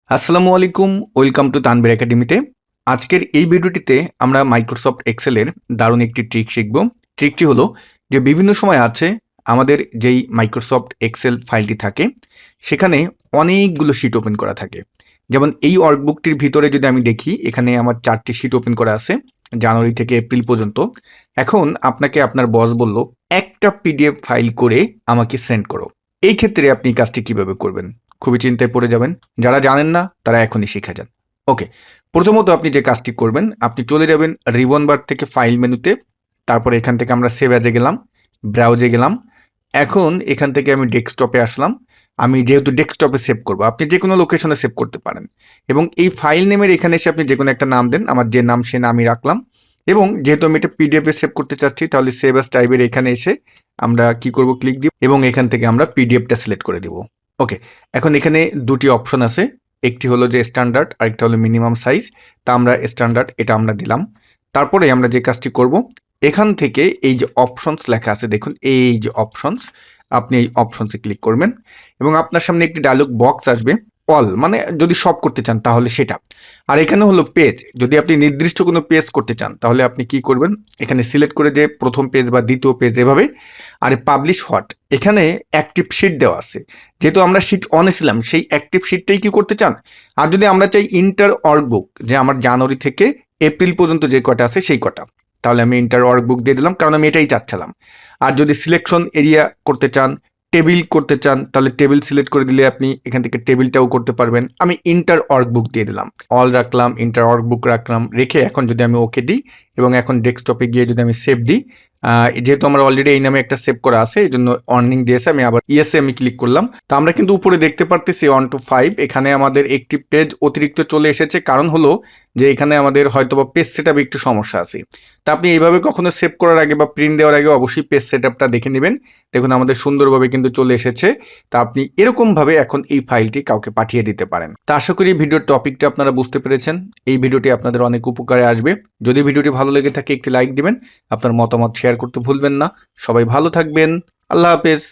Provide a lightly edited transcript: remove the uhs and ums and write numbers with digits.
আসসালামু আলাইকুম, welcome to Tanvir একাডেমিতে। আজকের এই ভিডিওটিতে আমরা মাইক্রোসফট এক্সেলের দারুণ একটি ট্রিক শিখব। ট্রিকটি হলো যে বিভিন্ন সময় আছে আমাদের যেই মাইক্রোসফট এক্সেল ফাইলটি থাকে সেখানে অনেকগুলো শিট ওপেন করা থাকে। যেমন এই ওয়ার্কবুকটির ভিতরে যদি আমি দেখি, এখানে আমার 4টি শিট ওপেন করা আছে জানুয়ারি থেকে এপ্রিল পর্যন্ত। এখন আপনাকে আপনার বস বলল একটা পিডিএফ ফাইল করে আমাকে সেন্ড করো। এই ক্ষেত্রে আপনি কাজটি কিভাবে করবেন? খুবই চিন্তায় পড়ে যাবেন। যারা জানেন না তারা এখনই শিখে যান। ওকে, প্রথমত আপনি যে কাজটি করবেন, আপনি চলে যাবেন রিবন বার থেকে ফাইল মেনুতে। তারপরে এখান থেকে আমরা সেভ অ্যাজে গেলাম, ব্রাউজে গেলাম। এখন এখান থেকে আমি ডেস্কটপে আসলাম। আমি যেহেতু ডেস্কটপে সেভ করব, আপনি যে কোনো লোকেশনে সেভ করতে পারেন। এবং এই ফাইল নেমের এখানে এসে আপনি যে কোনো একটা নাম দেন। আমার যে নাম সে নামই রাখলাম। এবং যেহেতু আমি এটা পিডিএফে সেভ করতে চাচ্ছি, তাহলে সেভ অ্যাজ টাইপের এখানে এসে আমরা কি করব, ক্লিক দিব এবং এখান থেকে আমরা পিডিএফটা সিলেক্ট করে দিব। ওকে, এখন এখানে দুটি অপশন আছে, একটি হলো যে স্ট্যান্ডার্ড, আরেকটা হলো মিনিমাম সাইজ। তা আমরা স্ট্যান্ডার্ড এটা আমরা দিলাম। তারপরে আমরা যে কাজটি করব, এখান থেকে এই যে অপশনস লেখা আছে দেখুন, এই যে অপশনস, আপনি এই অপশনসে ক্লিক করবেন এবং আপনার সামনে একটি ডায়লগ বক্স আসবে। অল মানে যদি সব করতে চান তাহলে সেটা। আর এখানে হলো পেজ, যদি আপনি নির্দিষ্ট কোনো পেজ করতে চান তাহলে আপনি কি করবেন, এখানে সিলেক্ট করে যে প্রথম পেজ বা দ্বিতীয় পেজ এভাবে। আর পাবলিশ হোয়াট, এখানে অ্যাক্টিভ শিট দেওয়া আছে। যেহেতু আমরা শিট অনে ছিলাম, সেই অ্যাক্টিভ শিটটাই কি করতে চান। আর যদি আমরা চাই ইন্টার ওয়ার্কবুক, যে আমার জানুয়ারি থেকে এপ্রিল পর্যন্ত যে কটা আছে সেই কটা, তাহলে আমি ইন্টার ওয়ার্কবুক দিয়ে দিলাম, কারণ আমি এটাই চাচ্ছিলাম। আর যদি সিলেকশন এরিয়া করতে চান, টেবিল করতে চান, তাহলে টেবিল সিলেক্ট করে দিলে আপনি এখান থেকে টেবিলটাও করতে পারবেন। আমি ইন্টার ওয়ার্কবুক দিয়ে দিলাম, অল রাখলাম, ইন্টার ওয়ার্কবুক রাখলাম, রেখে এখন যদি আমি ওকে দিই এবং এখন ডেস্কটপে গিয়ে যদি আমি সেভ দিই, যেহেতু আমার অলরেডি এই নামে একটা সেভ করা আছে, এই জন্য অর্নিং দিয়েছে, আমি আবার ইয়েসে আমি ক্লিক করলাম। তো আমরা কিন্তু উপরে দেখতে পারতেছি 1 to 5, এখানে আমাদের একটি পেজ অতিরিক্ত চলে এসেছে। কারণ হলো যে এখানে আমাদের হয়তো বা পেজ সেটআপে একটু সমস্যা আছে। তা আপনি এইভাবে কখনো সেভ করার আগে বা প্রিন্ট দেওয়ার আগে অবশ্যই পেজ সেটআপটা দেখে নেবেন। দেখুন আমাদের সুন্দরভাবে কিন্তু চলে এসেছে। তা আপনি এরকমভাবে এখন এই ফাইলটি কাউকে পাঠিয়ে দিতে পারেন। তা আশা করি ভিডিওর টপিকটা আপনারা বুঝতে পেরেছেন। এই ভিডিওটি আপনাদের অনেক উপকারে আসবে। যদি ভিডিওটি ভালো লেগে থাকে একটি লাইক দিবেন, আপনার মতামত শেয়ার করতে ভুলবেন না। সবাই ভালো থাকবেন। আল্লাহ হাফেজ।